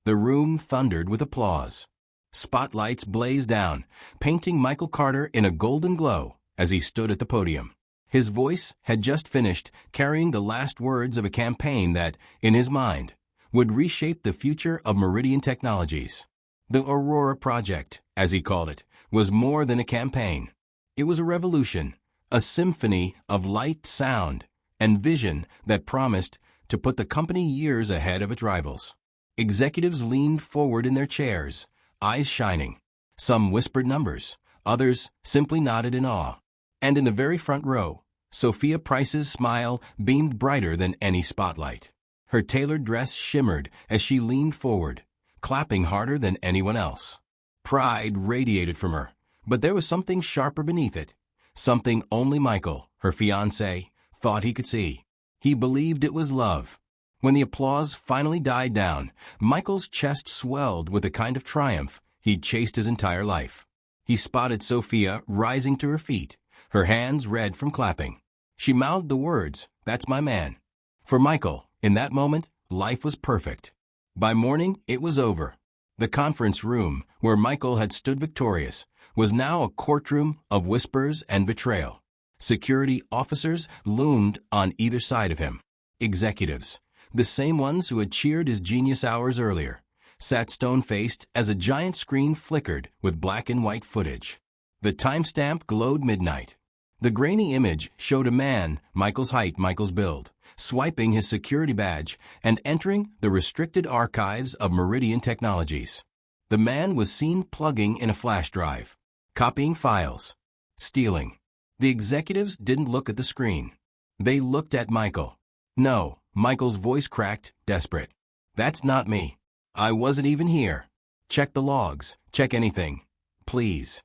The room thundered with applause. Spotlights blazed down, painting Michael Carter in a golden glow as he stood at the podium. His voice had just finished carrying the last words of a campaign that, in his mind, would reshape the future of Meridian Technologies. The Aurora Project, as he called it, was more than a campaign. It was a revolution, a symphony of light, sound, and vision that promised to put the company years ahead of its rivals. Executives leaned forward in their chairs, eyes shining. Some whispered numbers, others simply nodded in awe. And in the very front row, Sophia Price's smile beamed brighter than any spotlight. Her tailored dress shimmered as she leaned forward, clapping harder than anyone else. Pride radiated from her, but there was something sharper beneath it, something only Michael, her fiancé, thought he could see. He believed it was love. When the applause finally died down, Michael's chest swelled with a kind of triumph he'd chased his entire life. He spotted Sophia rising to her feet, her hands red from clapping. She mouthed the words, "That's my man." For Michael, in that moment, life was perfect. By morning, it was over. The conference room, where Michael had stood victorious, was now a courtroom of whispers and betrayal. Security officers loomed on either side of him. Executives, the same ones who had cheered his genius hours earlier, sat stone-faced as a giant screen flickered with black and white footage. The timestamp glowed midnight. The grainy image showed a man, Michael's height, Michael's build, swiping his security badge and entering the restricted archives of Meridian Technologies. The man was seen plugging in a flash drive, copying files, stealing. The executives didn't look at the screen. They looked at Michael. "No," Michael's voice cracked, desperate. "That's not me. I wasn't even here. Check the logs, check anything. Please."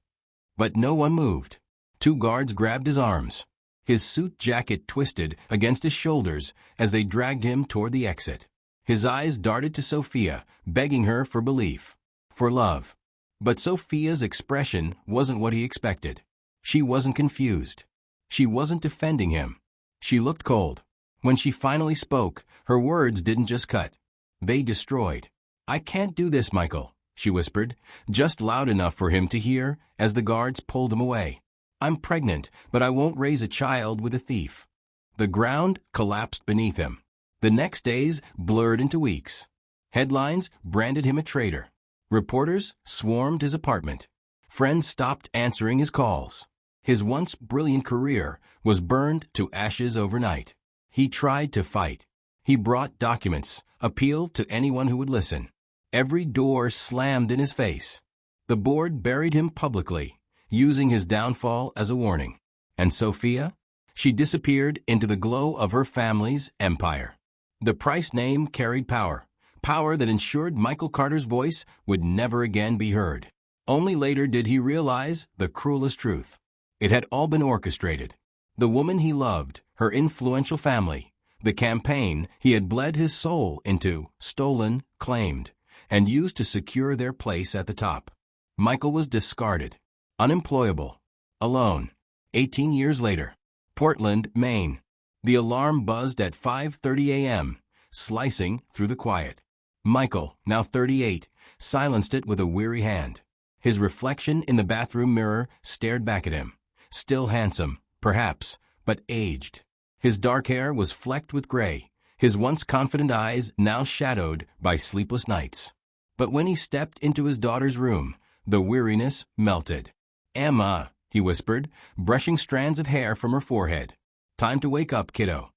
But no one moved. 2 guards grabbed his arms. His suit jacket twisted against his shoulders as they dragged him toward the exit. His eyes darted to Sophia, begging her for belief, for love. But Sophia's expression wasn't what he expected. She wasn't confused. She wasn't defending him. She looked cold. When she finally spoke, her words didn't just cut. They destroyed. "I can't do this, Michael," she whispered, just loud enough for him to hear as the guards pulled him away. "I'm pregnant, but I won't raise a child with a thief." The ground collapsed beneath him. The next days blurred into weeks. Headlines branded him a traitor. Reporters swarmed his apartment. Friends stopped answering his calls. His once brilliant career was burned to ashes overnight. He tried to fight. He brought documents, appealed to anyone who would listen. Every door slammed in his face. The board buried him publicly, using his downfall as a warning. And Sophia? She disappeared into the glow of her family's empire. The Price name carried power, power that ensured Michael Carter's voice would never again be heard. Only later did he realize the cruelest truth. It had all been orchestrated. The woman he loved, her influential family, the campaign he had bled his soul into, stolen, claimed, and used to secure their place at the top. Michael was discarded, unemployable, alone. 18 years later, Portland, Maine. The alarm buzzed at 5:30 a.m., slicing through the quiet. Michael, now 38, silenced it with a weary hand. His reflection in the bathroom mirror stared back at him. Still handsome, perhaps, but aged. His dark hair was flecked with gray, his once confident eyes now shadowed by sleepless nights. But when he stepped into his daughter's room, the weariness melted. "Emma," he whispered, brushing strands of hair from her forehead. "Time to wake up, kiddo."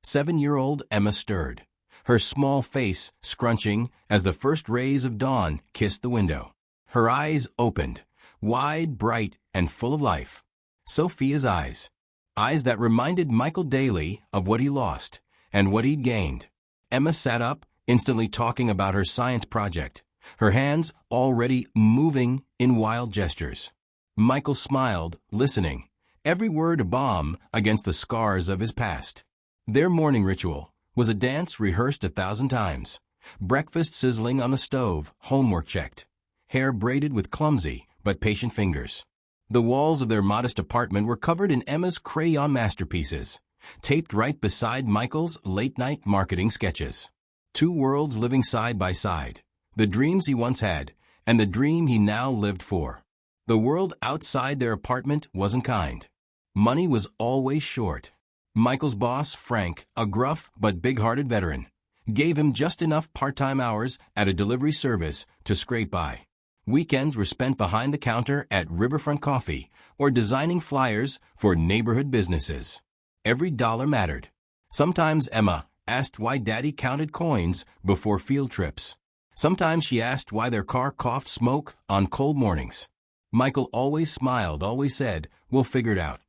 7-year-old Emma stirred, her small face scrunching as the first rays of dawn kissed the window. Her eyes opened, wide, bright, and full of life. Sophia's eyes. Eyes that reminded Michael daily of what he lost and what he'd gained. Emma sat up, instantly talking about her science project, her hands already moving in wild gestures. Michael smiled, listening, every word a balm against the scars of his past. Their morning ritual was a dance rehearsed 1,000 times, breakfast sizzling on the stove, homework checked, hair braided with clumsy but patient fingers. The walls of their modest apartment were covered in Emma's crayon masterpieces, taped right beside Michael's late-night marketing sketches. 2 worlds living side by side, the dreams he once had, and the dream he now lived for. The world outside their apartment wasn't kind. Money was always short. Michael's boss, Frank, a gruff but big-hearted veteran, gave him just enough part-time hours at a delivery service to scrape by. Weekends were spent behind the counter at Riverfront Coffee or designing flyers for neighborhood businesses. Every dollar mattered. Sometimes Emma asked why Daddy counted coins before field trips. Sometimes she asked why their car coughed smoke on cold mornings. Michael always smiled, always said, "We'll figure it out."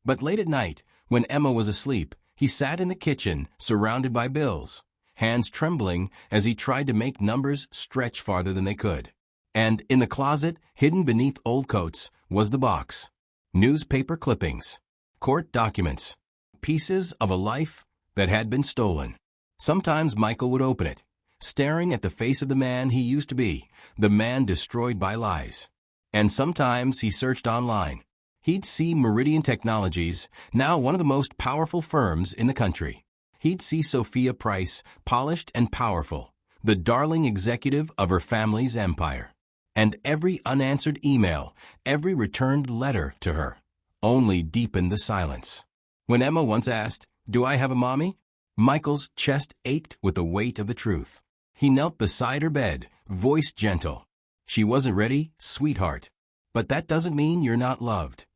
But late at night, when Emma was asleep, he sat in the kitchen, surrounded by bills, hands trembling as he tried to make numbers stretch farther than they could. And in the closet, hidden beneath old coats, was the box. Newspaper clippings, court documents, pieces of a life that had been stolen. Sometimes Michael would open it, staring at the face of the man he used to be, the man destroyed by lies. And sometimes he searched online. He'd see Meridian Technologies, now one of the most powerful firms in the country. He'd see Sophia Price, polished and powerful, the darling executive of her family's empire. And every unanswered email, every returned letter to her, only deepened the silence. When Emma once asked, "Do I have a mommy?" Michael's chest ached with the weight of the truth. He knelt beside her bed, voice gentle. "She wasn't ready, sweetheart. But that doesn't mean you're not loved."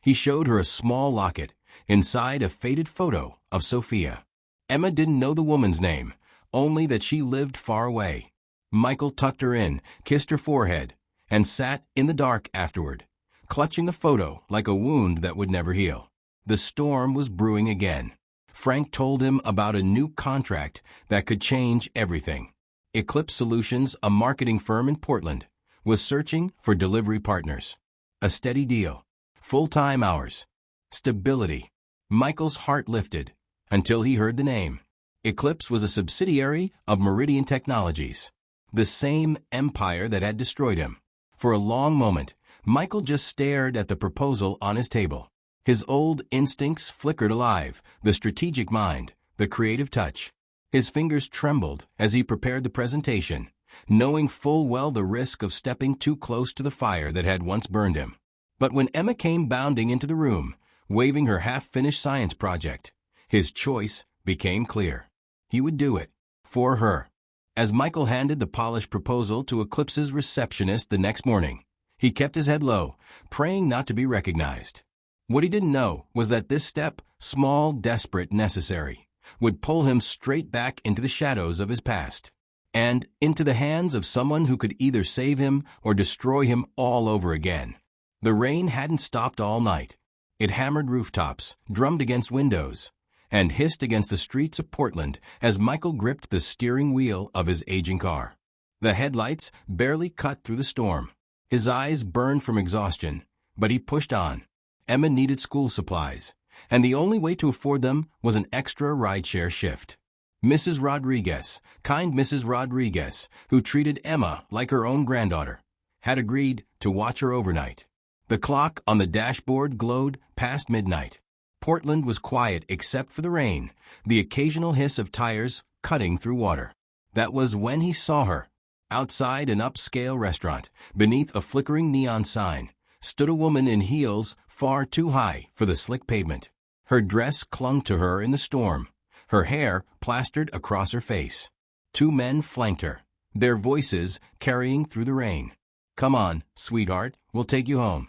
He showed her a small locket, inside a faded photo of Sophia. Emma didn't know the woman's name, only that she lived far away. Michael tucked her in, kissed her forehead, and sat in the dark afterward, clutching the photo like a wound that would never heal. The storm was brewing again. Frank told him about a new contract that could change everything. Eclipse Solutions, a marketing firm in Portland, was searching for delivery partners. A steady deal, full-time hours, stability. Michael's heart lifted until he heard the name. Eclipse was a subsidiary of Meridian Technologies, the same empire that had destroyed him. For a long moment, Michael just stared at the proposal on his table. His old instincts flickered alive, the strategic mind, the creative touch. His fingers trembled as he prepared the presentation, knowing full well the risk of stepping too close to the fire that had once burned him. But when Emma came bounding into the room, waving her half-finished science project, his choice became clear. He would do it. For her. As Michael handed the polished proposal to Eclipse's receptionist the next morning, he kept his head low, praying not to be recognized. What he didn't know was that this step, small, desperate, necessary, would pull him straight back into the shadows of his past, and into the hands of someone who could either save him or destroy him all over again. The rain hadn't stopped all night. It hammered rooftops, drummed against windows, and hissed against the streets of Portland as Michael gripped the steering wheel of his aging car. The headlights barely cut through the storm. His eyes burned from exhaustion, but he pushed on. Emma needed school supplies, and the only way to afford them was an extra rideshare shift. Mrs. Rodriguez, kind Mrs. Rodriguez, who treated Emma like her own granddaughter, had agreed to watch her overnight. The clock on the dashboard glowed past midnight. Portland was quiet except for the rain, the occasional hiss of tires cutting through water. That was when he saw her. Outside an upscale restaurant, beneath a flickering neon sign, stood a woman in heels far too high for the slick pavement. Her dress clung to her in the storm, her hair plastered across her face. Two men flanked her, their voices carrying through the rain. "Come on, sweetheart, we'll take you home.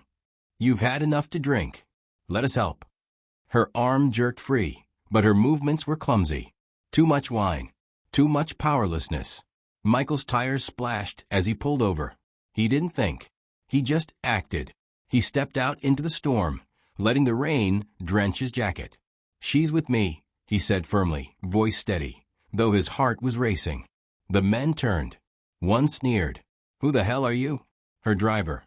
You've had enough to drink. Let us help." Her arm jerked free, but her movements were clumsy. Too much wine, too much powerlessness. Michael's tires splashed as he pulled over. He didn't think. He just acted. He stepped out into the storm, letting the rain drench his jacket. "She's with me," he said firmly, voice steady, though his heart was racing. The men turned. One sneered. "Who the hell are you?" Her driver.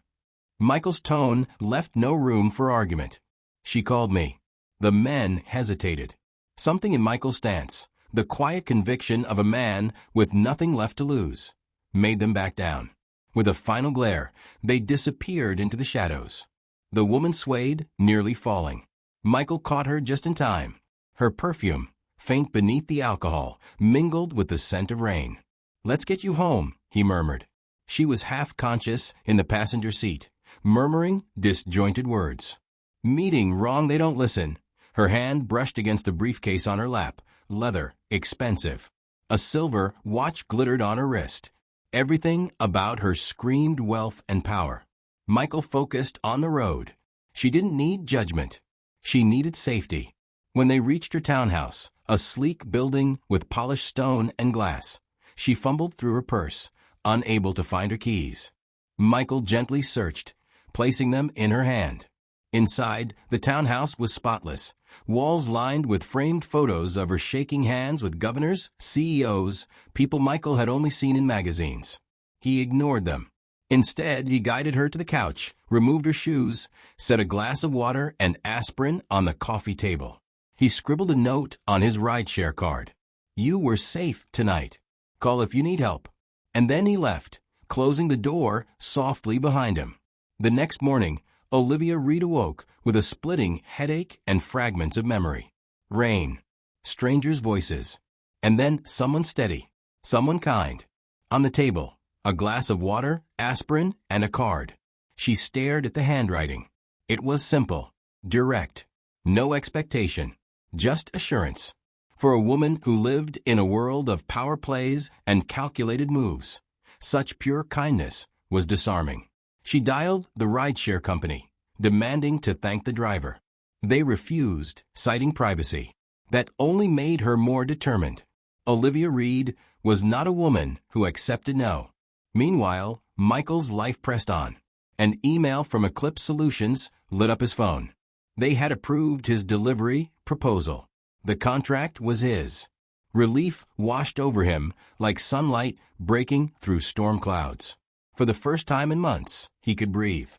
Michael's tone left no room for argument. "She called me." The men hesitated. Something in Michael's stance, the quiet conviction of a man with nothing left to lose, made them back down. With a final glare, they disappeared into the shadows. The woman swayed, nearly falling. Michael caught her just in time. Her perfume, faint beneath the alcohol, mingled with the scent of rain. "Let's get you home," he murmured. She was half-conscious in the passenger seat, murmuring disjointed words. Meeting wrong, they don't listen. Her hand brushed against the briefcase on her lap. Leather, expensive. A silver watch glittered on her wrist. Everything about her screamed wealth and power. Michael focused on the road. She didn't need judgment. She needed safety. When they reached her townhouse, a sleek building with polished stone and glass, she fumbled through her purse, unable to find her keys. Michael gently searched, placing them in her hand. Inside, the townhouse was spotless, walls lined with framed photos of her shaking hands with governors, CEOs, people Michael had only seen in magazines. He ignored them. Instead, he guided her to the couch, removed her shoes, set a glass of water and aspirin on the coffee table. He scribbled a note on his rideshare card. "You were safe tonight. Call if you need help." And then he left, closing the door softly behind him. The next morning, Olivia Reed awoke with a splitting headache and fragments of memory. Rain, strangers' voices, and then someone steady, someone kind. On the table, a glass of water, aspirin, and a card. She stared at the handwriting. It was simple, direct, no expectation, just assurance. For a woman who lived in a world of power plays and calculated moves, such pure kindness was disarming. She dialed the rideshare company, demanding to thank the driver. They refused, citing privacy. That only made her more determined. Olivia Reed was not a woman who accepted no. Meanwhile, Michael's life pressed on. An email from Eclipse Solutions lit up his phone. They had approved his delivery proposal. The contract was his. Relief washed over him like sunlight breaking through storm clouds. For the first time in months, he could breathe.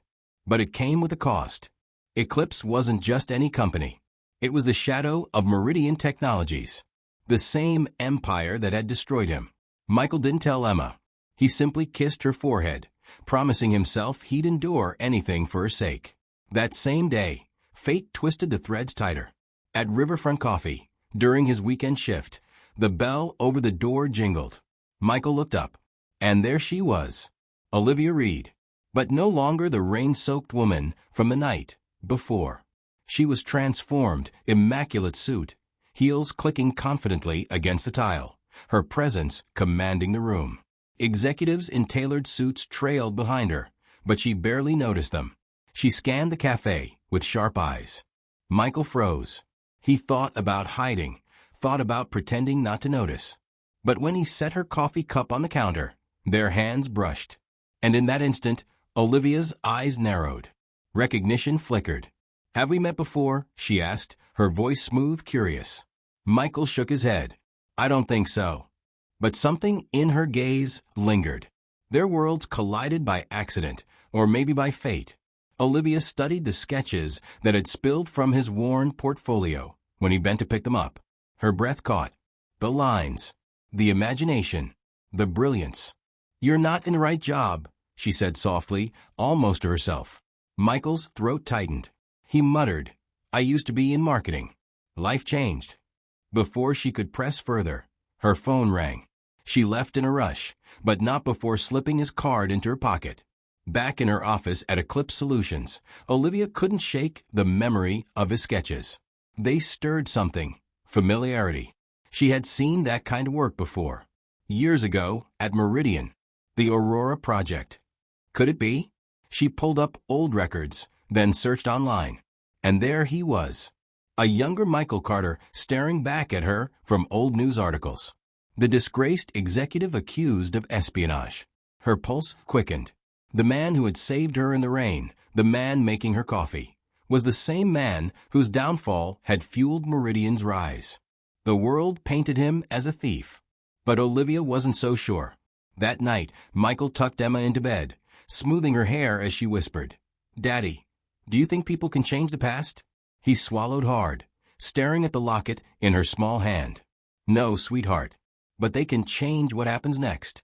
But it came with a cost. Eclipse wasn't just any company. It was the shadow of Meridian Technologies, the same empire that had destroyed him. Michael didn't tell Emma. He simply kissed her forehead, promising himself he'd endure anything for her sake. That same day, fate twisted the threads tighter. At Riverfront Coffee, during his weekend shift, the bell over the door jingled. Michael looked up, and there she was, Olivia Reed, but no longer the rain-soaked woman from the night before. She was transformed, immaculate suit, heels clicking confidently against the tile, her presence commanding the room. Executives in tailored suits trailed behind her, but she barely noticed them. She scanned the cafe with sharp eyes. Michael froze. He thought about hiding, thought about pretending not to notice. But when he set her coffee cup on the counter, their hands brushed. And in that instant, Olivia's eyes narrowed. Recognition flickered. "Have we met before?" she asked, her voice smooth, curious. Michael shook his head. "I don't think so." But something in her gaze lingered. Their worlds collided by accident, or maybe by fate. Olivia studied the sketches that had spilled from his worn portfolio when he bent to pick them up. Her breath caught. The lines, the imagination, the brilliance. "You're not in the right job," she said softly, almost to herself. Michael's throat tightened. He muttered, "I used to be in marketing. Life changed." Before she could press further, her phone rang. She left in a rush, but not before slipping his card into her pocket. Back in her office at Eclipse Solutions, Olivia couldn't shake the memory of his sketches. They stirred something, familiarity. She had seen that kind of work before. Years ago, at Meridian, the Aurora Project. Could it be? She pulled up old records, then searched online. And there he was, a younger Michael Carter staring back at her from old news articles. The disgraced executive accused of espionage. Her pulse quickened. The man who had saved her in the rain, the man making her coffee, was the same man whose downfall had fueled Meridian's rise. The world painted him as a thief. But Olivia wasn't so sure. That night, Michael tucked Emma into bed, smoothing her hair as she whispered, "Daddy, do you think people can change the past?" He swallowed hard, staring at the locket in her small hand. "No, sweetheart, but they can change what happens next."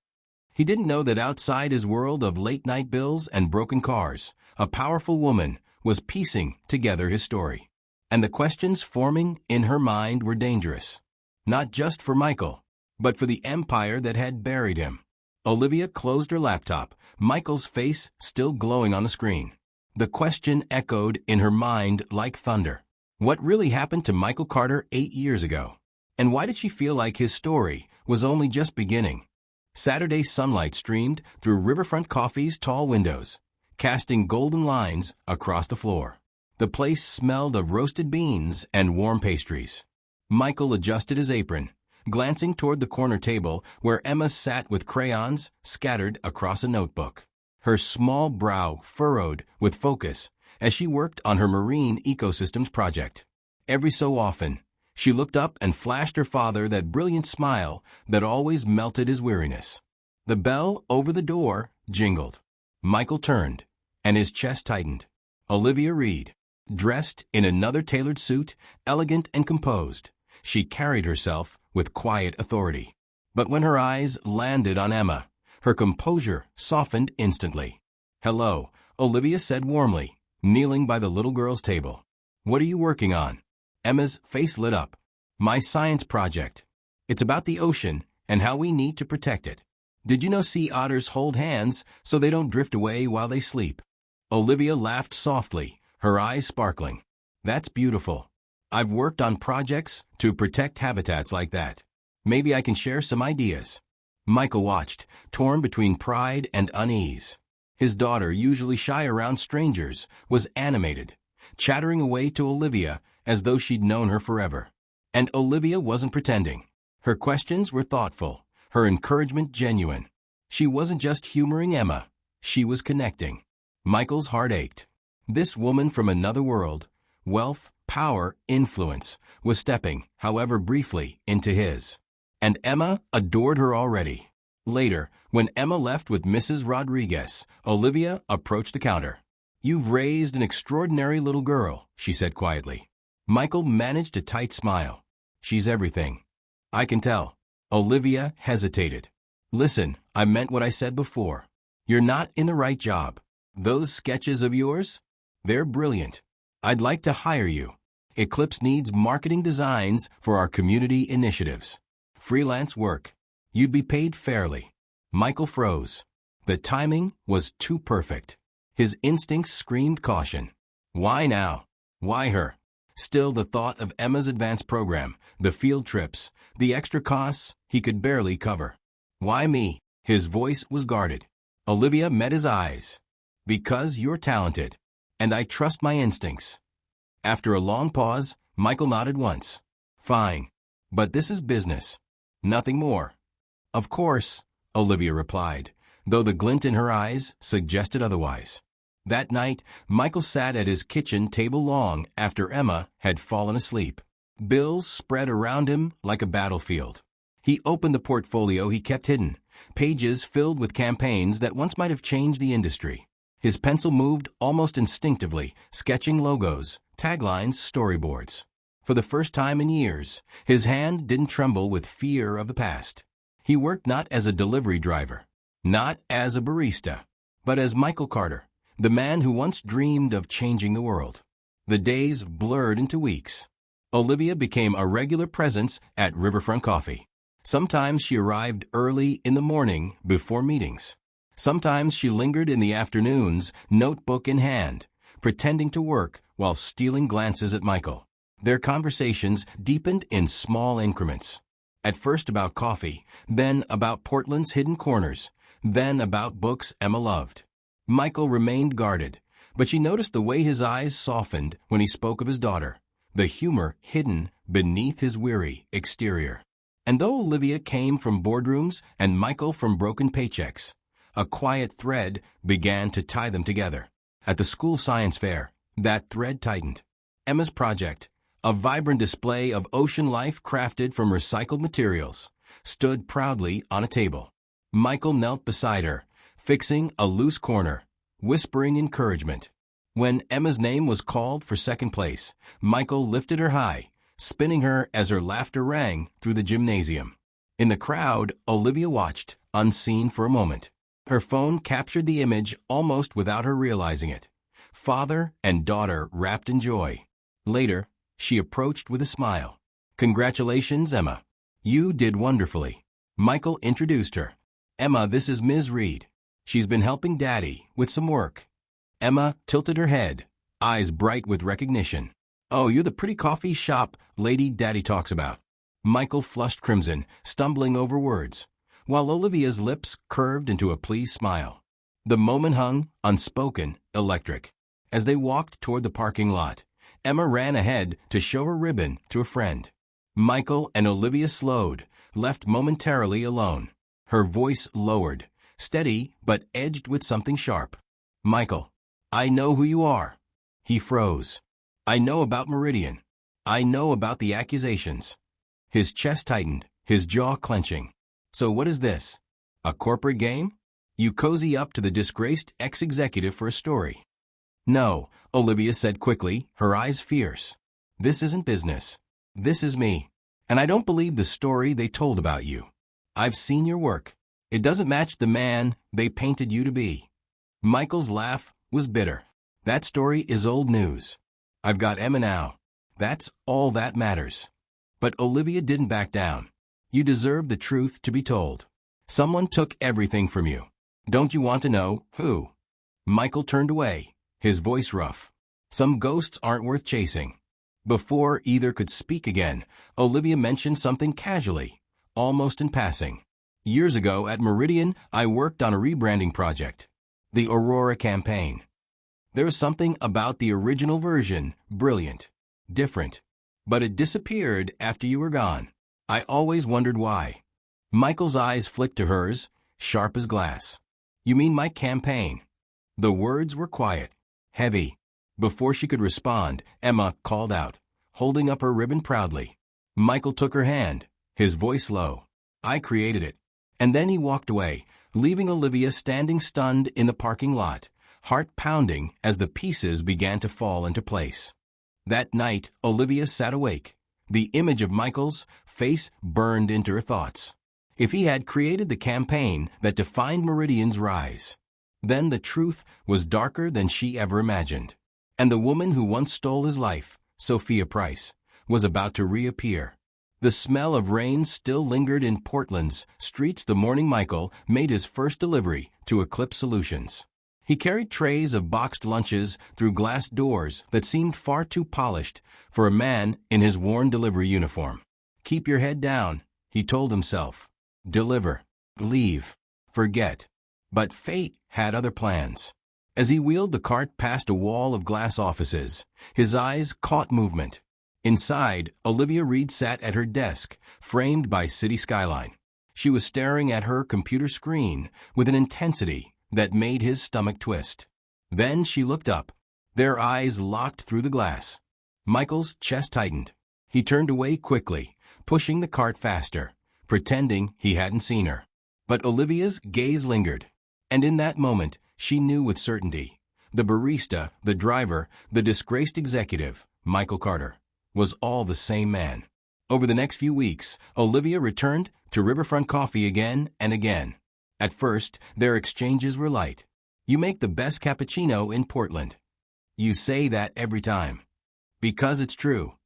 He didn't know that outside his world of late-night bills and broken cars, a powerful woman was piecing together his story. And the questions forming in her mind were dangerous. Not just for Michael, but for the empire that had buried him. Olivia closed her laptop, Michael's face still glowing on the screen. The question echoed in her mind like thunder. What really happened to Michael Carter 8 years ago? And why did she feel like his story was only just beginning? Saturday sunlight streamed through Riverfront Coffee's tall windows, casting golden lines across the floor. The place smelled of roasted beans and warm pastries. Michael adjusted his apron, glancing toward the corner table where Emma sat with crayons scattered across a notebook. Her small brow furrowed with focus as she worked on her marine ecosystems project. Every so often, she looked up and flashed her father that brilliant smile that always melted his weariness. The bell over the door jingled. Michael turned, and his chest tightened. Olivia Reed, dressed in another tailored suit, elegant and composed, she carried herself with quiet authority. But when her eyes landed on Emma, her composure softened instantly. "Hello," Olivia said warmly, kneeling by the little girl's table. "What are you working on?" Emma's face lit up. "My science project. It's about the ocean and how we need to protect it. Did you know sea otters hold hands so they don't drift away while they sleep?" Olivia laughed softly, her eyes sparkling. "That's beautiful. I've worked on projects to protect habitats like that. Maybe I can share some ideas." Michael watched, torn between pride and unease. His daughter, usually shy around strangers, was animated, chattering away to Olivia as though she'd known her forever. And Olivia wasn't pretending. Her questions were thoughtful, her encouragement genuine. She wasn't just humoring Emma, she was connecting. Michael's heart ached. This woman from another world, wealth, power, influence, was stepping, however briefly, into his. And Emma adored her already. Later, when Emma left with Mrs. Rodriguez, Olivia approached the counter. "You've raised an extraordinary little girl," she said quietly. Michael managed a tight smile. "She's everything." "I can tell." Olivia hesitated. "Listen, I meant what I said before. You're not in the right job. Those sketches of yours? They're brilliant. I'd like to hire you. Eclipse needs marketing designs for our community initiatives. Freelance work. You'd be paid fairly." Michael froze. The timing was too perfect. His instincts screamed caution. Why now? Why her? Still, the thought of Emma's advanced program, the field trips, the extra costs he could barely cover. "Why me?" His voice was guarded. Olivia met his eyes. "Because you're talented, and I trust my instincts." After a long pause, Michael nodded once. "Fine. But this is business. Nothing more." "Of course," Olivia replied, though the glint in her eyes suggested otherwise. That night, Michael sat at his kitchen table long after Emma had fallen asleep. Bills spread around him like a battlefield. He opened the portfolio he kept hidden, pages filled with campaigns that once might have changed the industry. His pencil moved almost instinctively, sketching logos, taglines, storyboards. For the first time in years, his hand didn't tremble with fear of the past. He worked not as a delivery driver, not as a barista, but as Michael Carter, the man who once dreamed of changing the world. The days blurred into weeks. Olivia became a regular presence at Riverfront Coffee. Sometimes she arrived early in the morning before meetings. Sometimes she lingered in the afternoons, notebook in hand, pretending to work while stealing glances at Michael. Their conversations deepened in small increments. At first about coffee, then about Portland's hidden corners, then about books Emma loved. Michael remained guarded, but she noticed the way his eyes softened when he spoke of his daughter, the humor hidden beneath his weary exterior. And though Olivia came from boardrooms and Michael from broken paychecks, a quiet thread began to tie them together. At the school science fair, that thread tightened. Emma's project, a vibrant display of ocean life crafted from recycled materials, stood proudly on a table. Michael knelt beside her, fixing a loose corner, whispering encouragement. When Emma's name was called for second place, Michael lifted her high, spinning her as her laughter rang through the gymnasium. In the crowd, Olivia watched, unseen for a moment. Her phone captured the image almost without her realizing it. Father and daughter wrapped in joy. Later, she approached with a smile. "Congratulations, Emma. You did wonderfully." Michael introduced her. "Emma, this is Ms. Reed. She's been helping Daddy with some work." Emma tilted her head, eyes bright with recognition. "Oh, you're the pretty coffee shop lady Daddy talks about." Michael flushed crimson, stumbling over words, while Olivia's lips curved into a pleased smile. The moment hung, unspoken, electric. As they walked toward the parking lot, Emma ran ahead to show her ribbon to a friend. Michael and Olivia slowed, left momentarily alone. Her voice lowered, steady but edged with something sharp. "Michael, I know who you are." He froze. "I know about Meridian. I know about the accusations." His chest tightened, his jaw clenching. "So what is this? A corporate game? You cozy up to the disgraced ex-executive for a story." "No," Olivia said quickly, her eyes fierce. "This isn't business. This is me. And I don't believe the story they told about you. I've seen your work. It doesn't match the man they painted you to be." Michael's laugh was bitter. "That story is old news. I've got Emma now. That's all that matters." But Olivia didn't back down. "You deserve the truth to be told. Someone took everything from you. Don't you want to know who?" Michael turned away, his voice rough. "Some ghosts aren't worth chasing." Before either could speak again, Olivia mentioned something casually, almost in passing. "Years ago at Meridian, I worked on a rebranding project. The Aurora campaign. There was something about the original version, brilliant, different. But it disappeared after you were gone. I always wondered why." Michael's eyes flicked to hers, sharp as glass. "You mean my campaign?" The words were quiet, heavy. Before she could respond, Emma called out, holding up her ribbon proudly. Michael took her hand, his voice low. "I created it." And then he walked away, leaving Olivia standing stunned in the parking lot, heart pounding as the pieces began to fall into place. That night, Olivia sat awake. The image of Michael's face burned into her thoughts. If he had created the campaign that defined Meridian's rise, then the truth was darker than she ever imagined. And the woman who once stole his life, Sophia Price, was about to reappear. The smell of rain still lingered in Portland's streets the morning Michael made his first delivery to Eclipse Solutions. He carried trays of boxed lunches through glass doors that seemed far too polished for a man in his worn delivery uniform. "Keep your head down," he told himself. "Deliver. Leave. Forget." But fate had other plans. As he wheeled the cart past a wall of glass offices, his eyes caught movement. Inside, Olivia Reed sat at her desk, framed by city skyline. She was staring at her computer screen with an intensity that made his stomach twist. Then she looked up. Their eyes locked through the glass. Michael's chest tightened. He turned away quickly, pushing the cart faster, pretending he hadn't seen her. But Olivia's gaze lingered, and in that moment, she knew with certainty. The barista, the driver, the disgraced executive, Michael Carter, was all the same man. Over the next few weeks, Olivia returned to Riverfront Coffee again and again. At first, their exchanges were light. "You make the best cappuccino in Portland." "You say that every time." "Because it's true."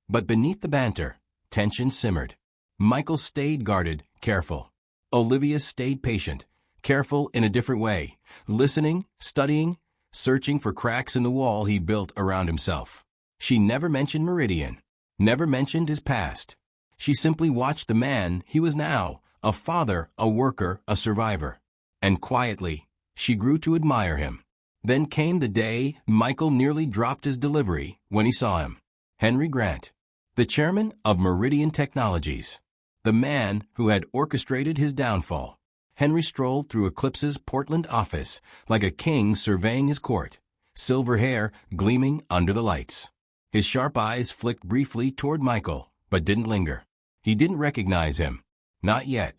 But beneath the banter, tension simmered. Michael stayed guarded, careful. Olivia stayed patient, careful in a different way, listening, studying, searching for cracks in the wall he built around himself. She never mentioned Meridian, never mentioned his past. She simply watched the man he was now, a father, a worker, a survivor. And quietly, she grew to admire him. Then came the day Michael nearly dropped his delivery when he saw him. Henry Grant, the chairman of Meridian Technologies, the man who had orchestrated his downfall. Henry strolled through Eclipse's Portland office like a king surveying his court, silver hair gleaming under the lights. His sharp eyes flicked briefly toward Michael, but didn't linger. He didn't recognize him. Not yet.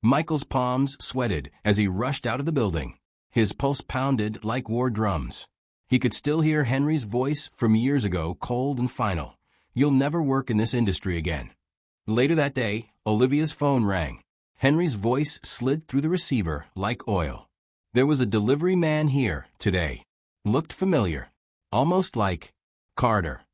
Michael's palms sweated as he rushed out of the building. His pulse pounded like war drums. He could still hear Henry's voice from years ago, cold and final. "You'll never work in this industry again." Later that day, Olivia's phone rang. Henry's voice slid through the receiver like oil. "There was a delivery man here today. Looked familiar. Almost like Carter."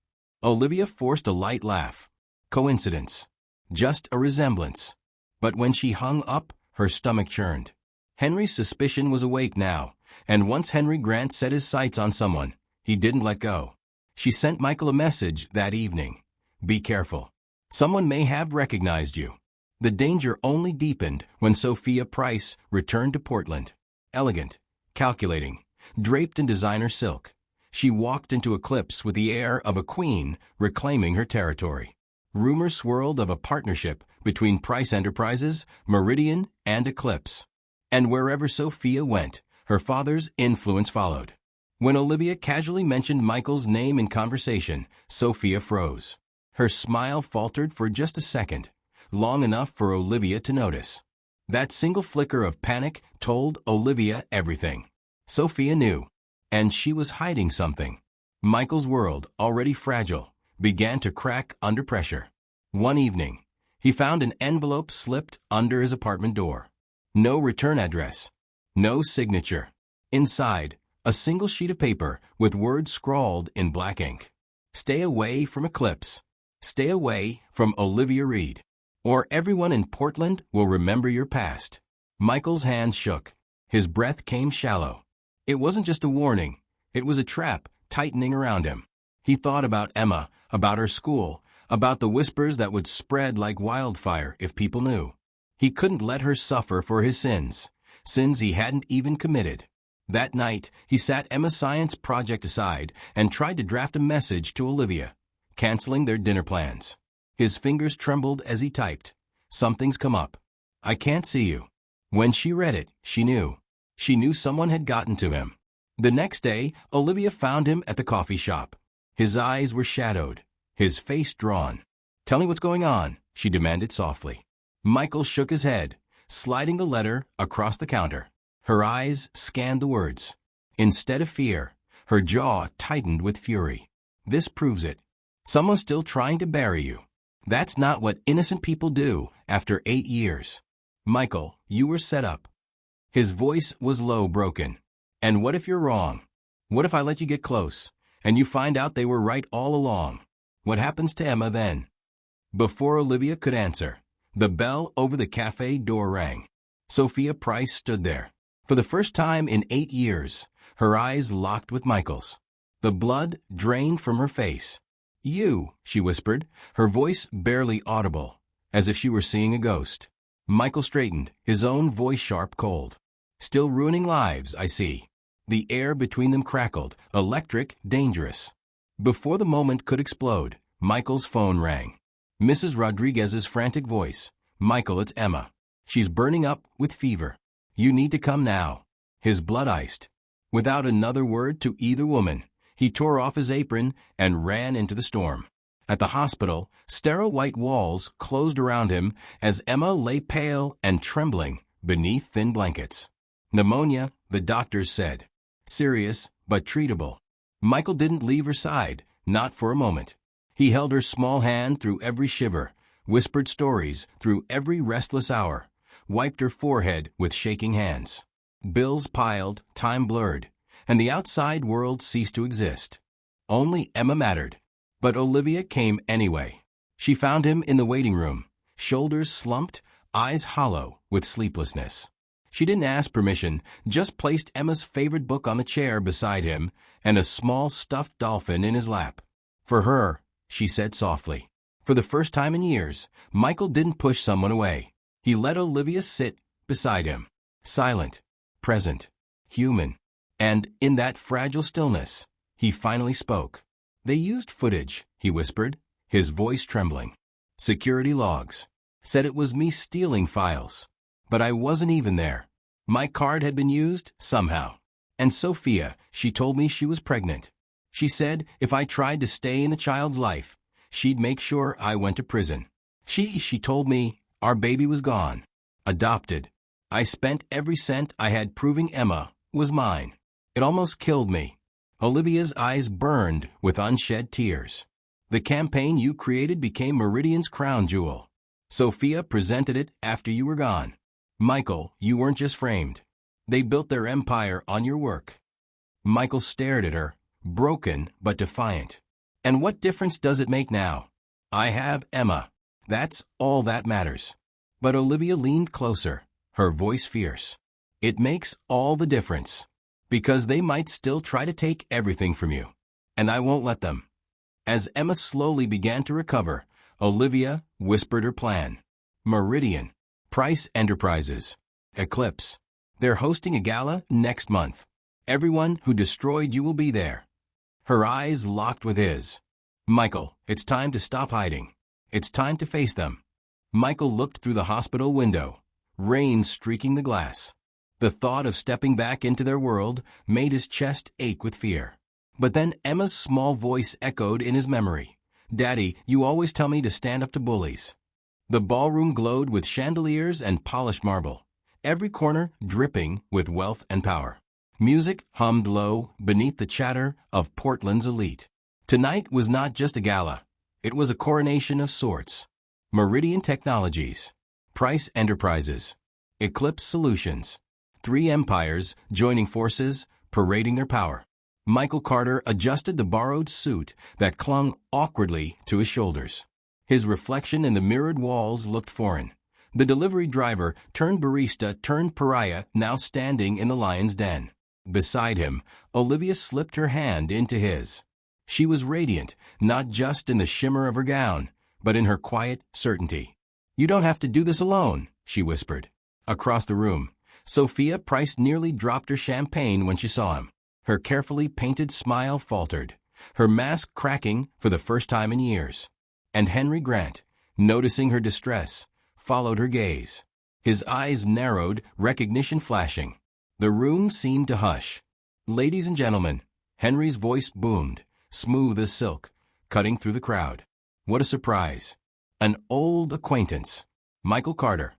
Olivia forced a light laugh. Coincidence. Just a resemblance. But when she hung up, her stomach churned. Henry's suspicion was awake now, and once Henry Grant set his sights on someone, he didn't let go. She sent Michael a message that evening. Be careful. Someone may have recognized you. The danger only deepened when Sophia Price returned to Portland. Elegant, calculating, draped in designer silk, she walked into Eclipse with the air of a queen reclaiming her territory. Rumors swirled of a partnership between Price Enterprises, Meridian, and Eclipse. And wherever Sophia went, her father's influence followed. When Olivia casually mentioned Michael's name in conversation, Sophia froze. Her smile faltered for just a second, long enough for Olivia to notice. That single flicker of panic told Olivia everything. Sophia knew, and she was hiding something. Michael's world, already fragile, began to crack under pressure. One evening, he found an envelope slipped under his apartment door. No return address. No signature. Inside, a single sheet of paper with words scrawled in black ink. Stay away from Eclipse. Stay away from Olivia Reed, or everyone in Portland will remember your past. Michael's hands shook. His breath came shallow. It wasn't just a warning. It was a trap tightening around him. He thought about Emma, about her school, about the whispers that would spread like wildfire if people knew. He couldn't let her suffer for his sins he hadn't even committed. That night, he sat Emma's science project aside and tried to draft a message to Olivia, canceling their dinner plans. His fingers trembled as he typed. Something's come up. I can't see you. When she read it, she knew. She knew someone had gotten to him. The next day, Olivia found him at the coffee shop. His eyes were shadowed, his face drawn. Tell me what's going on, she demanded softly. Michael shook his head, sliding the letter across the counter. Her eyes scanned the words. Instead of fear, her jaw tightened with fury. This proves it. Someone's still trying to bury you. That's not what innocent people do after 8 years. Michael, you were set up. His voice was low, broken. And what if you're wrong? What if I let you get close, and you find out they were right all along? What happens to Emma then? Before Olivia could answer, the bell over the cafe door rang. Sophia Price stood there. For the first time in 8 years, her eyes locked with Michael's. The blood drained from her face. You, she whispered, her voice barely audible, as if she were seeing a ghost. Michael straightened, his own voice sharp, cold. Still ruining lives, I see. The air between them crackled, electric, dangerous. Before the moment could explode, Michael's phone rang. Mrs. Rodriguez's frantic voice. Michael, it's Emma. She's burning up with fever. You need to come now. His blood iced. Without another word to either woman, he tore off his apron and ran into the storm. At the hospital, sterile white walls closed around him as Emma lay pale and trembling beneath thin blankets. Pneumonia, the doctors said. Serious, but treatable. Michael didn't leave her side, not for a moment. He held her small hand through every shiver, whispered stories through every restless hour, wiped her forehead with shaking hands. Bills piled, time blurred, and the outside world ceased to exist. Only Emma mattered. But Olivia came anyway. She found him in the waiting room, shoulders slumped, eyes hollow with sleeplessness. She didn't ask permission, just placed Emma's favorite book on the chair beside him and a small stuffed dolphin in his lap. For her, she said softly. For the first time in years, Michael didn't push someone away. He let Olivia sit beside him, silent, present, human. And in that fragile stillness, he finally spoke. They used footage, he whispered, his voice trembling. Security logs. Said it was me stealing files. But I wasn't even there. My card had been used, somehow. And Sophia, she told me she was pregnant. She said if I tried to stay in the child's life, she'd make sure I went to prison. She told me our baby was gone. Adopted. I spent every cent I had proving Emma was mine. It almost killed me. Olivia's eyes burned with unshed tears. The campaign you created became Meridian's crown jewel. Sophia presented it after you were gone. Michael, you weren't just framed. They built their empire on your work. Michael stared at her, broken but defiant. And what difference does it make now? I have Emma. That's all that matters. But Olivia leaned closer, her voice fierce. It makes all the difference. Because they might still try to take everything from you. And I won't let them. As Emma slowly began to recover, Olivia whispered her plan. Meridian, Price Enterprises, Eclipse. They're hosting a gala next month. Everyone who destroyed you will be there. Her eyes locked with his. Michael, it's time to stop hiding. It's time to face them. Michael looked through the hospital window, rain streaking the glass. The thought of stepping back into their world made his chest ache with fear. But then Emma's small voice echoed in his memory. Daddy, you always tell me to stand up to bullies. The ballroom glowed with chandeliers and polished marble, every corner dripping with wealth and power. Music hummed low beneath the chatter of Portland's elite. Tonight was not just a gala. It was a coronation of sorts. Meridian Technologies, Price Enterprises, Eclipse Solutions. 3 empires joining forces, parading their power. Michael Carter adjusted the borrowed suit that clung awkwardly to his shoulders. His reflection in the mirrored walls looked foreign. The delivery driver turned barista turned pariah now standing in the lion's den. Beside him, Olivia slipped her hand into his. She was radiant, not just in the shimmer of her gown, but in her quiet certainty. You don't have to do this alone, she whispered. Across the room, Sophia Price nearly dropped her champagne when she saw him. Her carefully painted smile faltered, her mask cracking for the first time in years. And Henry Grant, noticing her distress, followed her gaze. His eyes narrowed, recognition flashing. The room seemed to hush. Ladies and gentlemen, Henry's voice boomed, smooth as silk, cutting through the crowd. What a surprise. An old acquaintance. Michael Carter.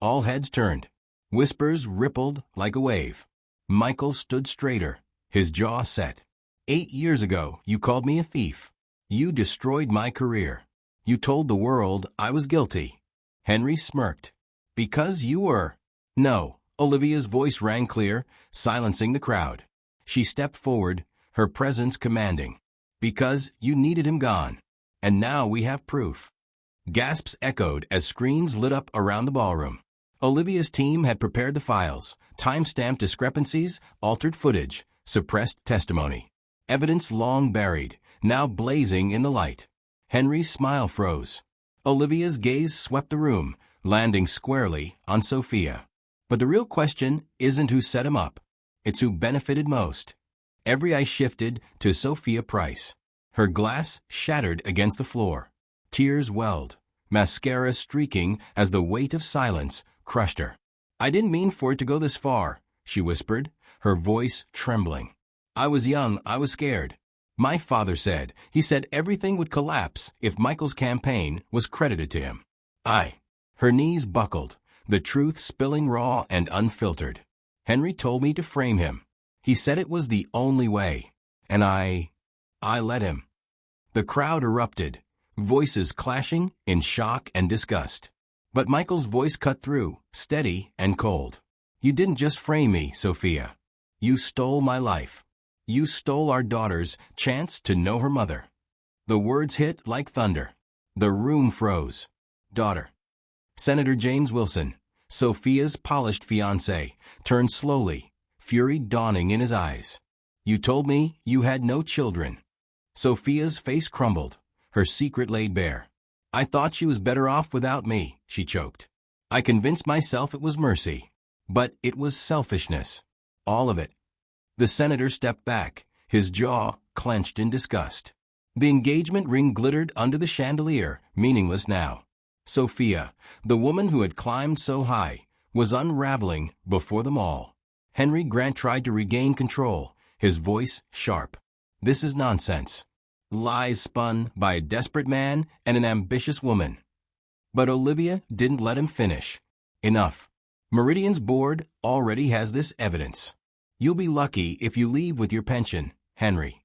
All heads turned. Whispers rippled like a wave. Michael stood straighter, his jaw set. 8 years ago, you called me a thief. You destroyed my career. You told the world I was guilty. Henry smirked. Because you were. No, Olivia's voice rang clear, silencing the crowd. She stepped forward, her presence commanding. Because you needed him gone. And now we have proof. Gasps echoed as screens lit up around the ballroom. Olivia's team had prepared the files, time-stamped discrepancies, altered footage, suppressed testimony. Evidence long buried, now blazing in the light. Henry's smile froze. Olivia's gaze swept the room, landing squarely on Sophia. But the real question isn't who set him up. It's who benefited most. Every eye shifted to Sophia Price. Her glass shattered against the floor. Tears welled, mascara streaking as the weight of silence crushed her. I didn't mean for it to go this far, she whispered, her voice trembling. I was young, I was scared. My father said, he said everything would collapse if Michael's campaign was credited to him. Her knees buckled, the truth spilling raw and unfiltered. Henry told me to frame him. He said it was the only way. And I let him. The crowd erupted, voices clashing in shock and disgust. But Michael's voice cut through, steady and cold. You didn't just frame me, Sophia. You stole my life. You stole our daughter's chance to know her mother. The words hit like thunder. The room froze. Daughter. Senator James Wilson, Sophia's polished fiancé, turned slowly, fury dawning in his eyes. You told me you had no children. Sophia's face crumbled, her secret laid bare. I thought she was better off without me, she choked. I convinced myself it was mercy. But it was selfishness. All of it. The senator stepped back, his jaw clenched in disgust. The engagement ring glittered under the chandelier, meaningless now. Sophia, the woman who had climbed so high, was unraveling before them all. Henry Grant tried to regain control, his voice sharp. This is nonsense. Lies spun by a desperate man and an ambitious woman. But Olivia didn't let him finish. Enough. Meridian's board already has this evidence. You'll be lucky if you leave with your pension, Henry.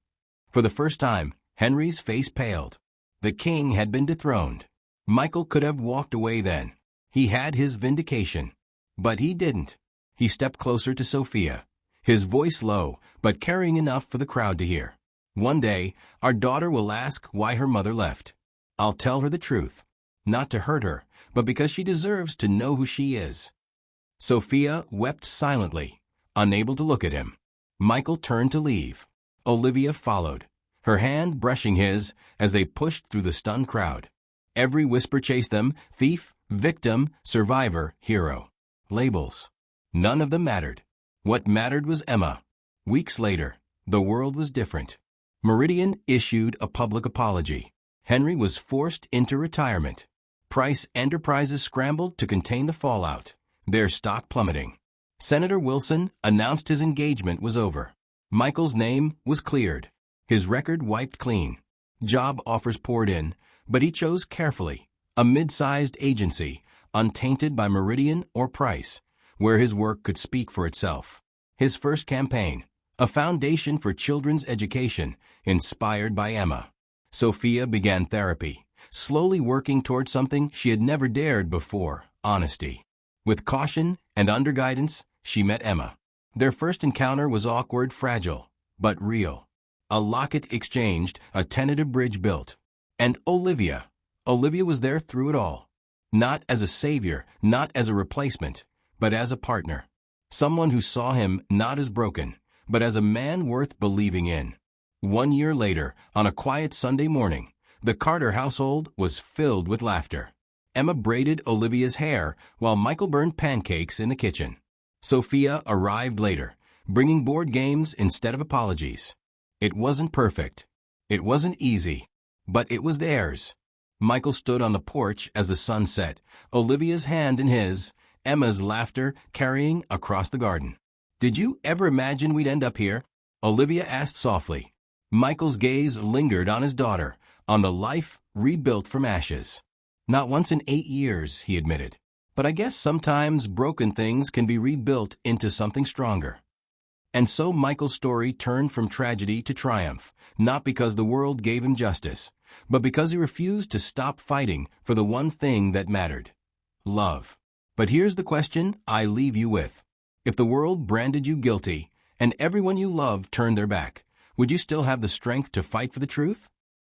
For the first time, Henry's face paled. The king had been dethroned. Michael could have walked away then. He had his vindication. But he didn't. He stepped closer to Sophia, his voice low, but carrying enough for the crowd to hear. One day, our daughter will ask why her mother left. I'll tell her the truth. Not to hurt her, but because she deserves to know who she is. Sophia wept silently, unable to look at him. Michael turned to leave. Olivia followed, her hand brushing his as they pushed through the stunned crowd. Every whisper chased them: thief, victim, survivor, hero. Labels. None of them mattered. What mattered was Emma. Weeks later, the world was different. Meridian issued a public apology. Henry was forced into retirement. Price Enterprises scrambled to contain the fallout, their stock plummeting. Senator Wilson announced his engagement was over. Michael's name was cleared, his record wiped clean. Job offers poured in, but he chose carefully, a mid-sized agency, untainted by Meridian or Price, where his work could speak for itself. His first campaign, a foundation for children's education, inspired by Emma. Sophia began therapy, slowly working toward something she had never dared before: honesty. With caution and under guidance, she met Emma. Their first encounter was awkward, fragile, but real. A locket exchanged, a tentative bridge built. And Olivia. Olivia was there through it all. Not as a savior, not as a replacement, but as a partner. Someone who saw him not as broken, but as a man worth believing in. 1 year later, on a quiet Sunday morning, the Carter household was filled with laughter. Emma braided Olivia's hair while Michael burned pancakes in the kitchen. Sophia arrived later, bringing board games instead of apologies. It wasn't perfect. It wasn't easy, but it was theirs. Michael stood on the porch as the sun set, Olivia's hand in his, Emma's laughter carrying across the garden. "Did you ever imagine we'd end up here?" Olivia asked softly. Michael's gaze lingered on his daughter, on the life rebuilt from ashes. "Not once in 8 years," he admitted. "But I guess sometimes broken things can be rebuilt into something stronger." And so Michael's story turned from tragedy to triumph, not because the world gave him justice, but because he refused to stop fighting for the one thing that mattered: love. But here's the question I leave you with. If the world branded you guilty, and everyone you loved turned their back, would you still have the strength to fight for the truth?